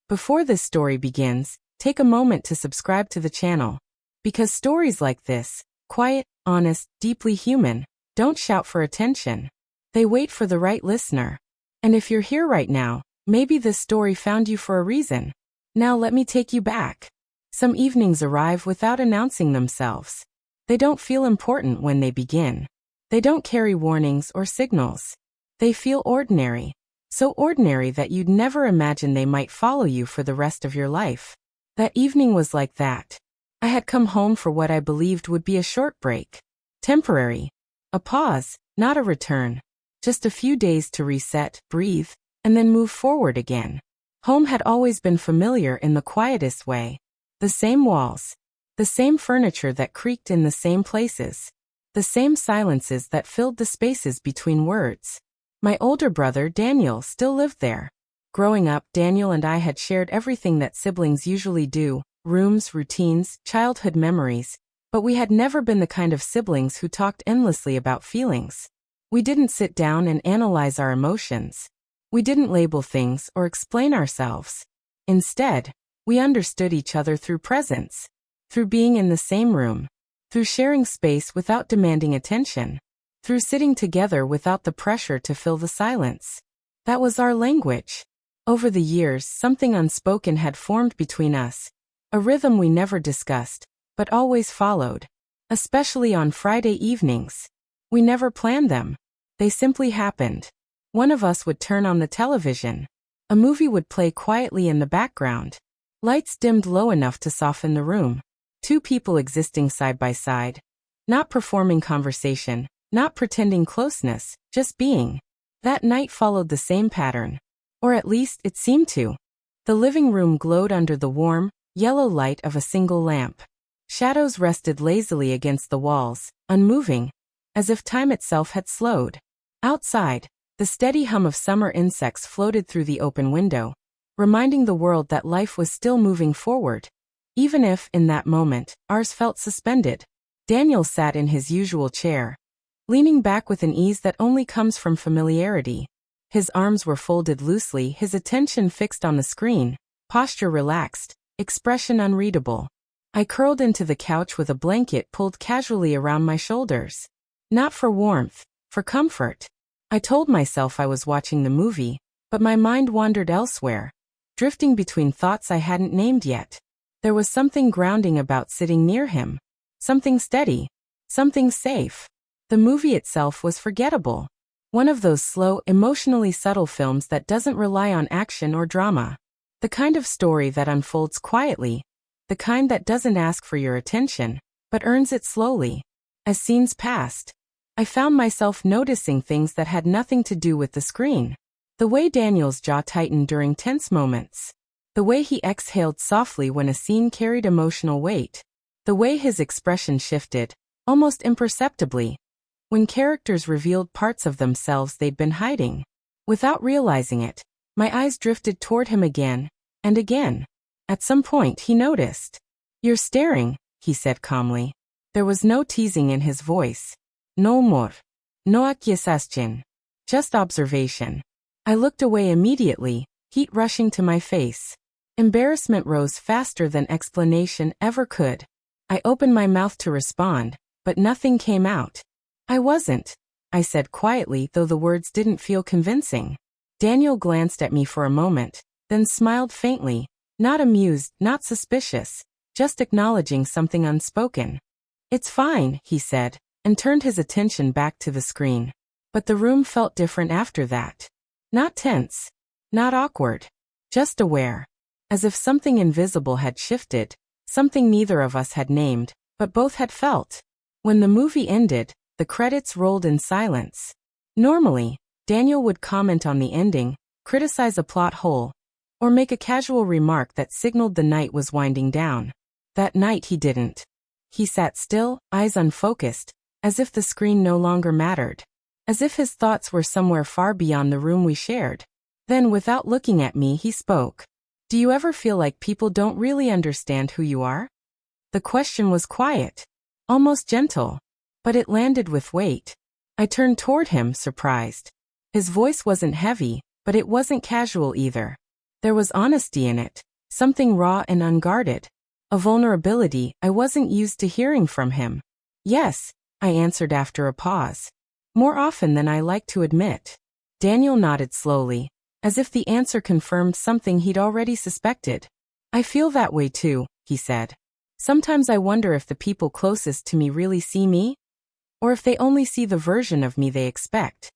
Before this story begins, take a moment to subscribe to the channel. Because stories like this, quiet, honest, deeply human, don't shout for attention. They wait for the right listener. And if you're here right now, maybe this story found you for a reason. Now let me take you back. Some evenings arrive without announcing themselves. They don't feel important when they begin. They don't carry warnings or signals. They feel ordinary. So ordinary that you'd never imagine they might follow you for the rest of your life. That evening was like that. I had come home for what I believed would be a short break. Temporary. A pause, not a return. Just a few days to reset, breathe, and then move forward again. Home had always been familiar in the quietest way. The same walls. The same furniture that creaked in the same places. The same silences that filled the spaces between words. My older brother, Daniel, still lived there. Growing up, Daniel and I had shared everything that siblings usually do, rooms, routines, childhood memories, but we had never been the kind of siblings who talked endlessly about feelings. We didn't sit down and analyze our emotions. We didn't label things or explain ourselves. Instead, we understood each other through presence, through being in the same room, through sharing space without demanding attention, through sitting together without the pressure to fill the silence. That was our language. Over the years, something unspoken had formed between us, a rhythm we never discussed, but always followed, especially on Friday evenings. We never planned them. They simply happened. One of us would turn on the television. A movie would play quietly in the background. Lights dimmed low enough to soften the room. Two people existing side by side. Not performing conversation, not pretending closeness, just being. That night followed the same pattern. Or at least it seemed to. The living room glowed under the warm, yellow light of a single lamp. Shadows rested lazily against the walls, unmoving, as if time itself had slowed. Outside, the steady hum of summer insects floated through the open window, reminding the world that life was still moving forward. Even if, in that moment, ours felt suspended. Daniel sat in his usual chair, leaning back with an ease that only comes from familiarity. His arms were folded loosely, his attention fixed on the screen, posture relaxed, expression unreadable. I curled into the couch with a blanket pulled casually around my shoulders. Not for warmth, for comfort. I told myself I was watching the movie, but my mind wandered elsewhere, drifting between thoughts I hadn't named yet. There was something grounding about sitting near him. Something steady. Something safe. The movie itself was forgettable. One of those slow, emotionally subtle films that doesn't rely on action or drama. The kind of story that unfolds quietly. The kind that doesn't ask for your attention, but earns it slowly. As scenes passed, I found myself noticing things that had nothing to do with the screen. The way Daniel's jaw tightened during tense moments. The way he exhaled softly when a scene carried emotional weight. The way his expression shifted, almost imperceptibly, when characters revealed parts of themselves they'd been hiding. Without realizing it, my eyes drifted toward him again, and again. At some point he noticed. "You're staring," he said calmly. There was no teasing in his voice. No humor. No acquiescence. Just observation. I looked away immediately, heat rushing to my face. Embarrassment rose faster than explanation ever could. I opened my mouth to respond, but nothing came out. "I wasn't," I said quietly, though the words didn't feel convincing. Daniel glanced at me for a moment, then smiled faintly, not amused, not suspicious, just acknowledging something unspoken. "It's fine," he said, and turned his attention back to the screen. But the room felt different after that. Not tense, not awkward, just aware. As if something invisible had shifted, something neither of us had named, but both had felt. When the movie ended, the credits rolled in silence. Normally, Daniel would comment on the ending, criticize a plot hole, or make a casual remark that signaled the night was winding down. That night he didn't. He sat still, eyes unfocused, as if the screen no longer mattered. As if his thoughts were somewhere far beyond the room we shared. Then, without looking at me, he spoke. "Do you ever feel like people don't really understand who you are?" The question was quiet, almost gentle, but it landed with weight. I turned toward him, surprised. His voice wasn't heavy, but it wasn't casual either. There was honesty in it, something raw and unguarded. A vulnerability I wasn't used to hearing from him. Yes, I answered after a pause. More often than I like to admit. Daniel nodded slowly, as if the answer confirmed something he'd already suspected. I feel that way too, he said. Sometimes I wonder if the people closest to me really see me, or if they only see the version of me they expect.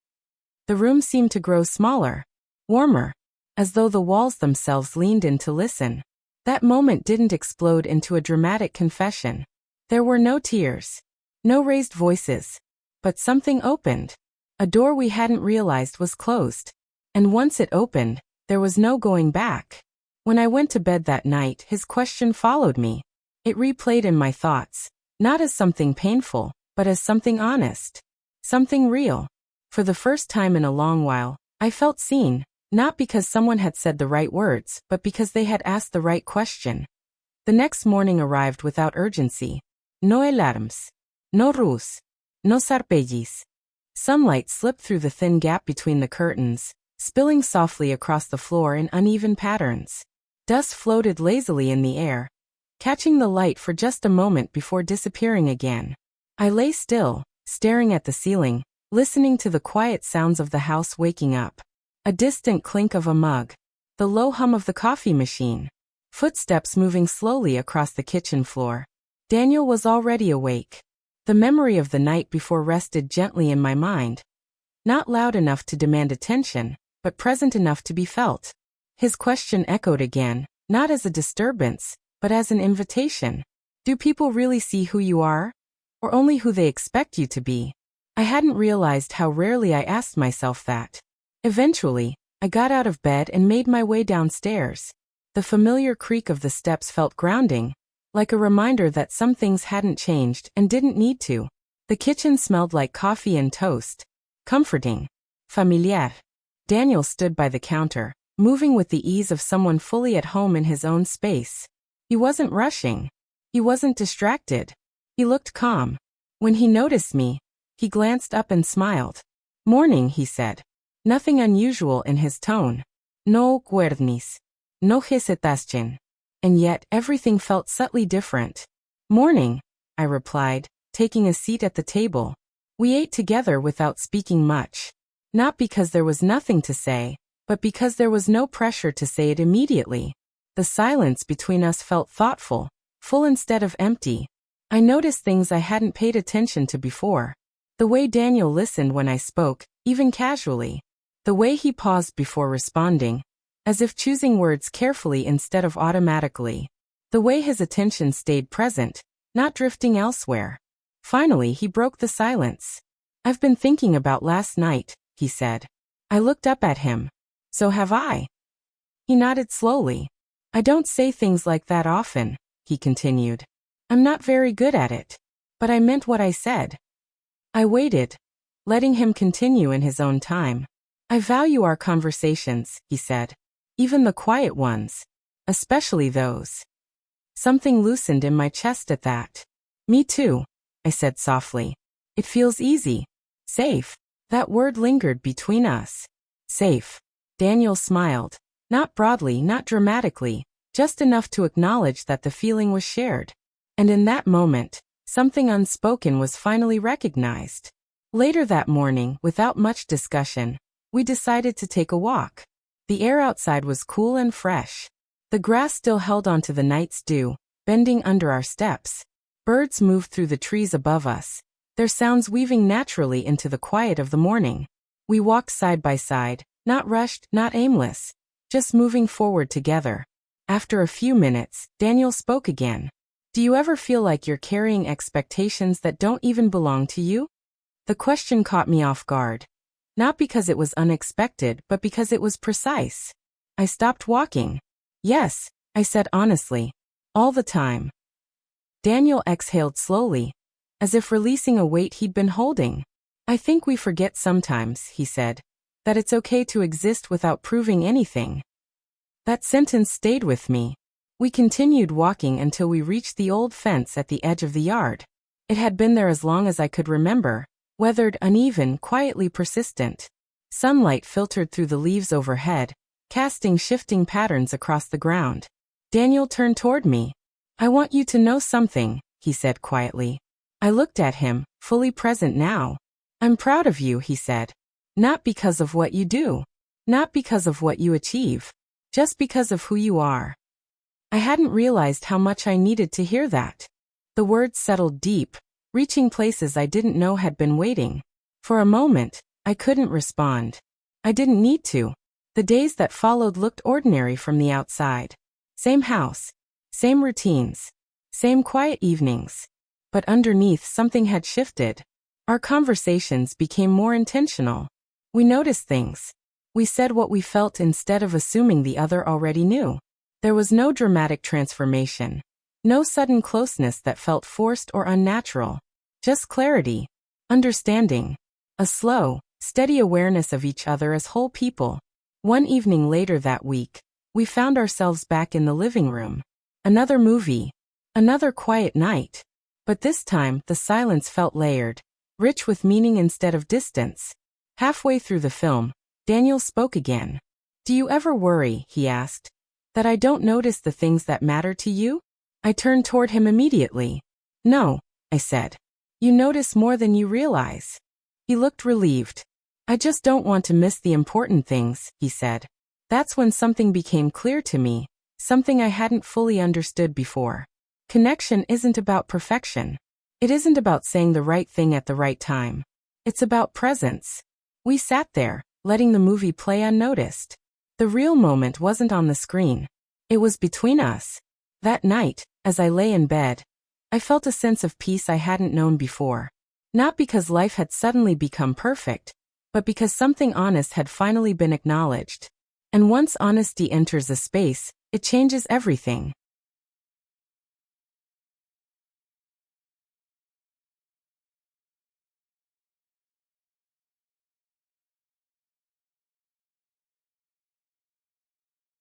The room seemed to grow smaller, warmer, as though the walls themselves leaned in to listen. That moment didn't explode into a dramatic confession. There were no tears, no raised voices, but something opened. A door we hadn't realized was closed. And once it opened, there was no going back. When I went to bed that night, his question followed me. It replayed in my thoughts, not as something painful, but as something honest. Something real. For the first time in a long while, I felt seen, not because someone had said the right words, but because they had asked the right question. The next morning arrived without urgency. No alarms. No ruse. No sarpellis. Sunlight slipped through the thin gap between the curtains, spilling softly across the floor in uneven patterns. Dust floated lazily in the air, catching the light for just a moment before disappearing again. I lay still, staring at the ceiling, listening to the quiet sounds of the house waking up. A distant clink of a mug, the low hum of the coffee machine, footsteps moving slowly across the kitchen floor. Daniel was already awake. The memory of the night before rested gently in my mind. Not loud enough to demand attention, but present enough to be felt. His question echoed again, not as a disturbance, but as an invitation. Do people really see who you are? Or only who they expect you to be? I hadn't realized how rarely I asked myself that. Eventually, I got out of bed and made my way downstairs. The familiar creak of the steps felt grounding, like a reminder that some things hadn't changed and didn't need to. The kitchen smelled like coffee and toast. Comforting. Familiar. Daniel stood by the counter, moving with the ease of someone fully at home in his own space. He wasn't rushing. He wasn't distracted. He looked calm. When he noticed me, he glanced up and smiled. Morning, he said. Nothing unusual in his tone. No cuernis. No hesitación. And yet everything felt subtly different. Morning, I replied, taking a seat at the table. We ate together without speaking much. Not because there was nothing to say, but because there was no pressure to say it immediately. The silence between us felt thoughtful, full instead of empty. I noticed things I hadn't paid attention to before. The way Daniel listened when I spoke, even casually. The way he paused before responding, as if choosing words carefully instead of automatically. The way his attention stayed present, not drifting elsewhere. Finally, he broke the silence. I've been thinking about last night, he said. I looked up at him. So have I. He nodded slowly. I don't say things like that often, he continued. I'm not very good at it. But I meant what I said. I waited, letting him continue in his own time. I value our conversations, he said. Even the quiet ones. Especially those. Something loosened in my chest at that. Me too, I said softly. It feels easy. Safe. That word lingered between us. Safe. Daniel smiled. Not broadly, not dramatically, just enough to acknowledge that the feeling was shared. And in that moment, something unspoken was finally recognized. Later that morning, without much discussion, we decided to take a walk. The air outside was cool and fresh. The grass still held onto the night's dew, bending under our steps. Birds moved through the trees above us, their sounds weaving naturally into the quiet of the morning. We walked side by side, not rushed, not aimless, just moving forward together. After a few minutes, Daniel spoke again. Do you ever feel like you're carrying expectations that don't even belong to you? The question caught me off guard. Not because it was unexpected, but because it was precise. I stopped walking. Yes, I said honestly. All the time. Daniel exhaled slowly, as if releasing a weight he'd been holding. I think we forget sometimes, he said, that it's okay to exist without proving anything. That sentence stayed with me. We continued walking until we reached the old fence at the edge of the yard. It had been there as long as I could remember, weathered, uneven, quietly persistent. Sunlight filtered through the leaves overhead, casting shifting patterns across the ground. Daniel turned toward me. "I want you to know something," he said quietly. I looked at him, fully present now. "I'm proud of you," he said. "Not because of what you do. Not because of what you achieve. Just because of who you are." I hadn't realized how much I needed to hear that. The words settled deep, reaching places I didn't know had been waiting. For a moment, I couldn't respond. I didn't need to. The days that followed looked ordinary from the outside. Same house, same routines, same quiet evenings. But underneath, something had shifted. Our conversations became more intentional. We noticed things. We said what we felt instead of assuming the other already knew. There was no dramatic transformation. No sudden closeness that felt forced or unnatural. Just clarity, understanding, a slow, steady awareness of each other as whole people. One evening later that week, we found ourselves back in the living room. Another movie. Another quiet night. But this time, the silence felt layered, rich with meaning instead of distance. Halfway through the film, Daniel spoke again. "Do you ever worry," he asked, "that I don't notice the things that matter to you?" I turned toward him immediately. "No," I said. "You notice more than you realize." He looked relieved. "I just don't want to miss the important things," he said. That's when something became clear to me, something I hadn't fully understood before. Connection isn't about perfection. It isn't about saying the right thing at the right time. It's about presence. We sat there, letting the movie play unnoticed. The real moment wasn't on the screen. It was between us. That night, as I lay in bed, I felt a sense of peace I hadn't known before. Not because life had suddenly become perfect, but because something honest had finally been acknowledged. And once honesty enters a space, it changes everything.